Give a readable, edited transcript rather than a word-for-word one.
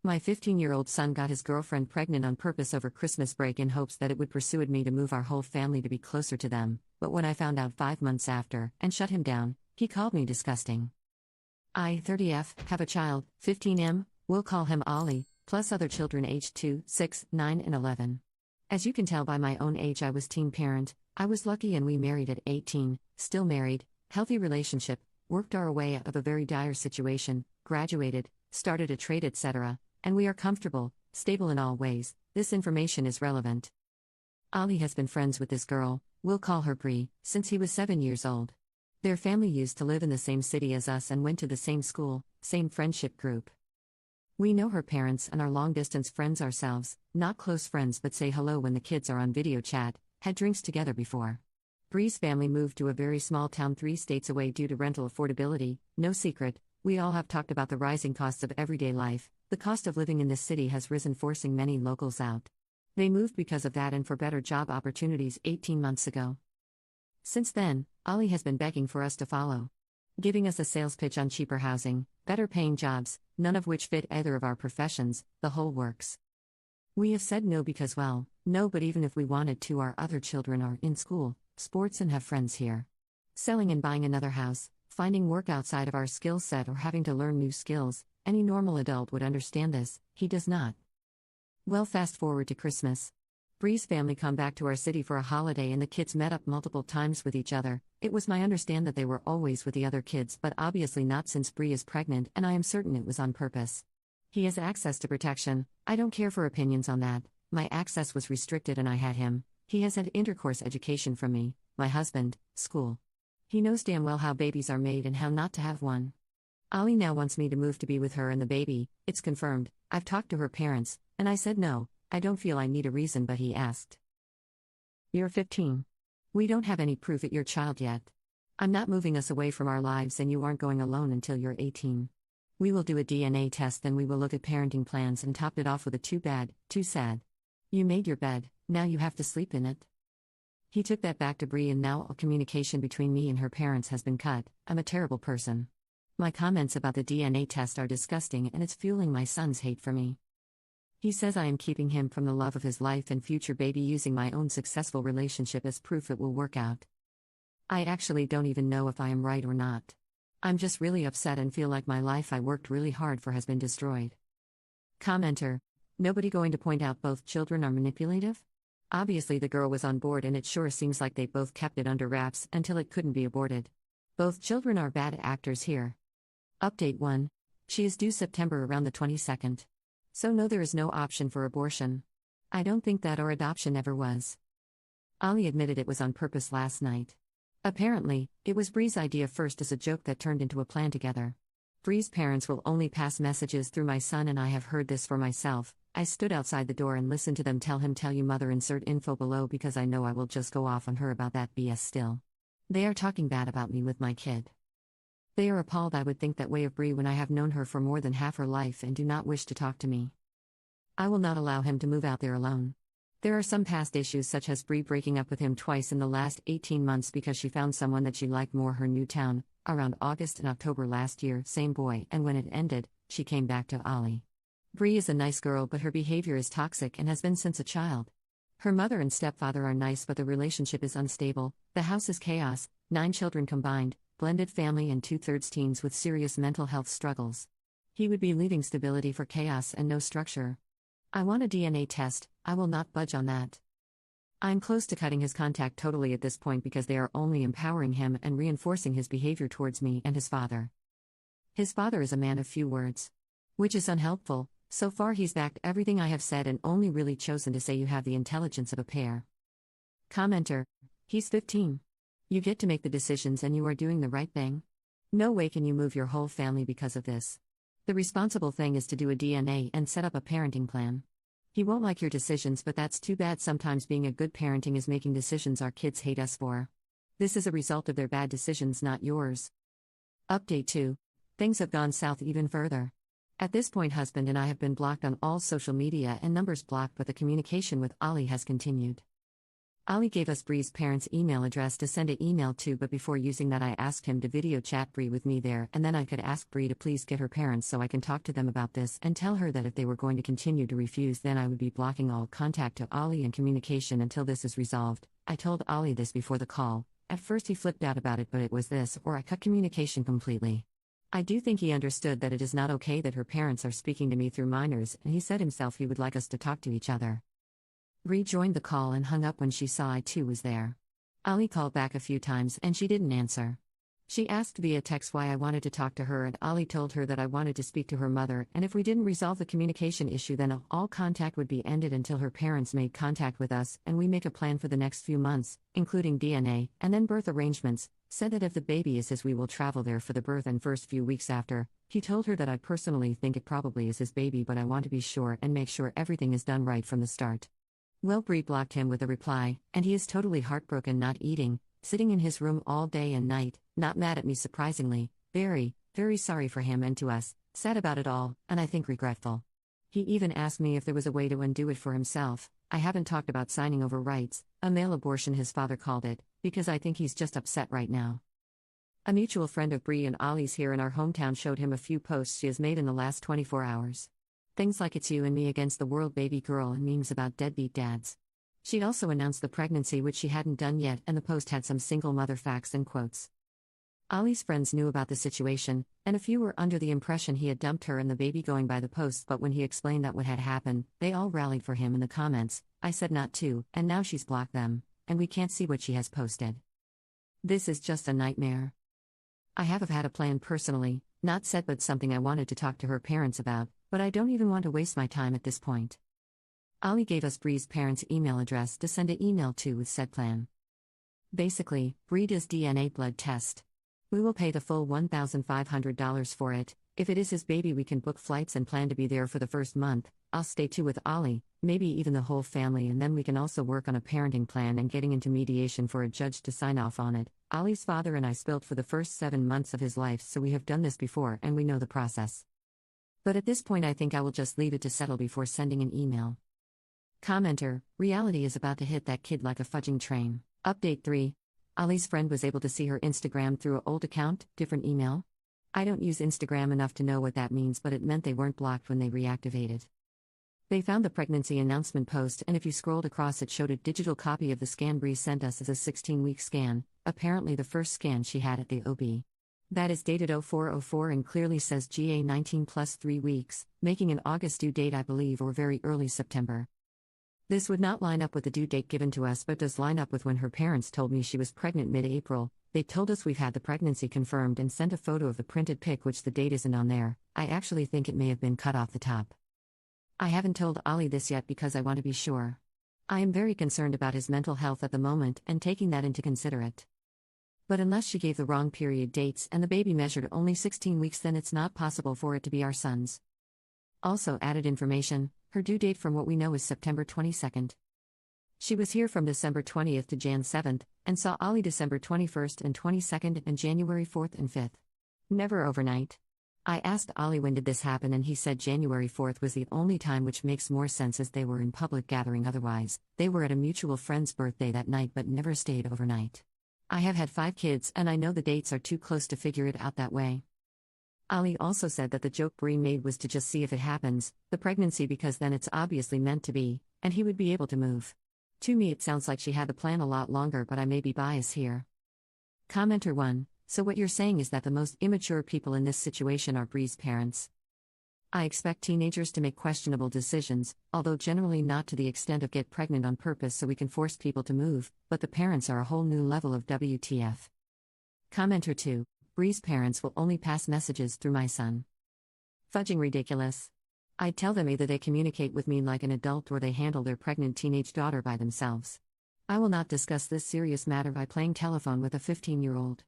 My 15-year-old son got his girlfriend pregnant on purpose over Christmas break in hopes that it would persuade me to move our whole family to be closer to them, but when I found out 5 months after and shut him down, he called me disgusting. I, 30F, have a child, 15M, we'll call him Ollie, plus other children aged 2, 6, 9 and 11. As you can tell by my own age, I was teen parent. I was lucky and we married at 18, still married, healthy relationship, worked our way out of a very dire situation, graduated, started a trade etc., and we are comfortable, stable in all ways. This information is relevant. Ollie has been friends with this girl, we'll call her Bree, since he was 7 years old. Their family used to live in the same city as us and went to the same school, same friendship group. We know her parents and are long-distance friends ourselves, not close friends but say hello when the kids are on video chat, had drinks together before. Bree's family moved to a very small town 3 states away due to rental affordability. No secret, we all have talked about the rising costs of everyday life. The cost of living in this city has risen, forcing many locals out. They moved because of that and for better job opportunities 18 months ago. Since then, Ollie has been begging for us to follow, giving us a sales pitch on cheaper housing, better paying jobs, none of which fit either of our professions, the whole works. We have said no because, well, no, but even if we wanted to, our other children are in school, sports and have friends here. Selling and buying another house, finding work outside of our skill set or having to learn new skills, any normal adult would understand this, he does not. Well, fast forward to Christmas. Bree's family come back to our city for a holiday and the kids met up multiple times with each other. It was my understanding that they were always with the other kids, but obviously not since Bree is pregnant, and I am certain it was on purpose. He has access to protection. I don't care for opinions on that. My access was restricted and I had him. He has had intercourse education from me, my husband, school. He knows damn well how babies are made and how not to have one. Ollie now wants me to move to be with her and the baby. It's confirmed. I've talked to her parents, and I said no. I don't feel I need a reason, but he asked. You're 15. We don't have any proof at your child yet. I'm not moving us away from our lives and you aren't going alone until you're 18. We will do a DNA test, then we will look at parenting plans and topped it off with a too bad, too sad. You made your bed, now you have to sleep in it. He took that back to Bree and now all communication between me and her parents has been cut. I'm a terrible person. My comments about the DNA test are disgusting and it's fueling my son's hate for me. He says I am keeping him from the love of his life and future baby, using my own successful relationship as proof it will work out. I actually don't even know if I am right or not. I'm just really upset and feel like my life I worked really hard for has been destroyed. Commenter: nobody going to point out both children are manipulative? Obviously the girl was on board and it sure seems like they both kept it under wraps until it couldn't be aborted. Both children are bad actors here. Update 1. She is due September around the 22nd. So no, there is no option for abortion. I don't think that or adoption ever was. Ollie admitted it was on purpose last night. Apparently, it was Bree's idea first as a joke that turned into a plan together. Bree's parents will only pass messages through my son and I have heard this for myself. I stood outside the door and listened to them tell him tell you mother, insert info below, because I know I will just go off on her about that BS still. They are talking bad about me with my kid. They are appalled I would think that way of Bree when I have known her for more than half her life and do not wish to talk to me. I will not allow him to move out there alone. There are some past issues such as Bree breaking up with him twice in the last 18 months because she found someone that she liked more, her new town, around August and October last year, same boy, and when it ended, she came back to Ollie. Bree is a nice girl but her behavior is toxic and has been since a child. Her mother and stepfather are nice but the relationship is unstable, the house is chaos, 9 children combined, blended family and 2/3 teens with serious mental health struggles. He would be leaving stability for chaos and no structure. I want a DNA test, I will not budge on that. I'm close to cutting his contact totally at this point because they are only empowering him and reinforcing his behavior towards me and his father. His father is a man of few words, which is unhelpful. So far he's backed everything I have said and only really chosen to say you have the intelligence of a pair. Commenter: he's 15. You get to make the decisions and you are doing the right thing. No way can you move your whole family because of this. The responsible thing is to do a DNA and set up a parenting plan. He won't like your decisions, but that's too bad. Sometimes being a good parenting is making decisions our kids hate us for. This is a result of their bad decisions, not yours. Update 2. Things have gone south even further. At this point, husband and I have been blocked on all social media and numbers blocked, but the communication with Ollie has continued. Ali gave us Bree's parents' email address to send an email to, but before using that, I asked him to video chat Bree with me there, and then I could ask Bree to please get her parents so I can talk to them about this and tell her that if they were going to continue to refuse, then I would be blocking all contact to Ali and communication until this is resolved. I told Ali this before the call. At first, he flipped out about it, but it was this or I cut communication completely. I do think he understood that it is not okay that her parents are speaking to me through minors, and he said himself he would like us to talk to each other. Bree joined the call and hung up when she saw I too was there. Ali called back a few times and she didn't answer. She asked via text why I wanted to talk to her, and Ali told her that I wanted to speak to her mother, and if we didn't resolve the communication issue, then all contact would be ended until her parents made contact with us and we make a plan for the next few months, including DNA and then birth arrangements. Said that if the baby is his, we will travel there for the birth and first few weeks after. He told her that I personally think it probably is his baby, but I want to be sure and make sure everything is done right from the start. Well, Bree blocked him with a reply, and he is totally heartbroken, not eating, sitting in his room all day and night, not mad at me surprisingly, very, very sorry for him and to us, sad about it all, and I think regretful. He even asked me if there was a way to undo it for himself. I haven't talked about signing over rights, a male abortion his father called it, because I think he's just upset right now. A mutual friend of Bree and Ollie's here in our hometown showed him a few posts she has made in the last 24 hours. Things like "It's you and me against the world, baby girl," and memes about deadbeat dads. She'd also announced the pregnancy, which she hadn't done yet, and the post had some single mother facts and quotes. Ollie's friends knew about the situation, and a few were under the impression he had dumped her and the baby going by the post, but when he explained that what had happened, they all rallied for him in the comments. I said not to, and now she's blocked them, and we can't see what she has posted. This is just a nightmare. I have had a plan personally, not set, but something I wanted to talk to her parents about, but I don't even want to waste my time at this point. Ali gave us Bree's parents' email address to send an email to with said plan. Basically, Bree does DNA blood test. We will pay the full $1,500 for it. If it is his baby, we can book flights and plan to be there for the first month. I'll stay too with Ali, maybe even the whole family, and then we can also work on a parenting plan and getting into mediation for a judge to sign off on it. Ali's father and I spilled for the first 7 months of his life, so we have done this before and we know the process. But at this point I think I will just leave it to settle before sending an email. Commenter: reality is about to hit that kid like a fudging train. Update 3. Ali's friend was able to see her Instagram through an old account, different email. I don't use Instagram enough to know what that means, but it meant they weren't blocked when they reactivated. They found the pregnancy announcement post, and if you scrolled across, it showed a digital copy of the scan Bree sent us as a 16-week scan, apparently the first scan she had at the OB. That is dated 0404 and clearly says GA 19 plus 3 weeks, making an August due date, I believe, or very early September. This would not line up with the due date given to us, but does line up with when her parents told me she was pregnant mid-April. They told us we've had the pregnancy confirmed and sent a photo of the printed pic, which the date isn't on there. I actually think it may have been cut off the top. I haven't told Ali this yet because I want to be sure. I am very concerned about his mental health at the moment and taking that into consideration. But unless she gave the wrong period dates and the baby measured only 16 weeks, then it's not possible for it to be our son's. Also added information, her due date from what we know is September 22nd. She was here from December 20th to Jan 7th, and saw Ali December 21st and 22nd and January 4th and 5th. Never overnight. I asked Ali when did this happen, and he said January 4th was the only time, which makes more sense as they were in public gathering otherwise. They were at a mutual friend's birthday that night but never stayed overnight. I have had 5 kids and I know the dates are too close to figure it out that way. Ali also said that the joke Bree made was to just see if it happens, the pregnancy, because then it's obviously meant to be, and he would be able to move. To me it sounds like she had the plan a lot longer, but I may be biased here. Commenter 1. So what you're saying is that the most immature people in this situation are Bree's parents. I expect teenagers to make questionable decisions, although generally not to the extent of get pregnant on purpose so we can force people to move, but the parents are a whole new level of WTF. Commenter 2. Bree's parents will only pass messages through my son. Fudging ridiculous. I'd tell them either they communicate with me like an adult or they handle their pregnant teenage daughter by themselves. I will not discuss this serious matter by playing telephone with a 15-year-old.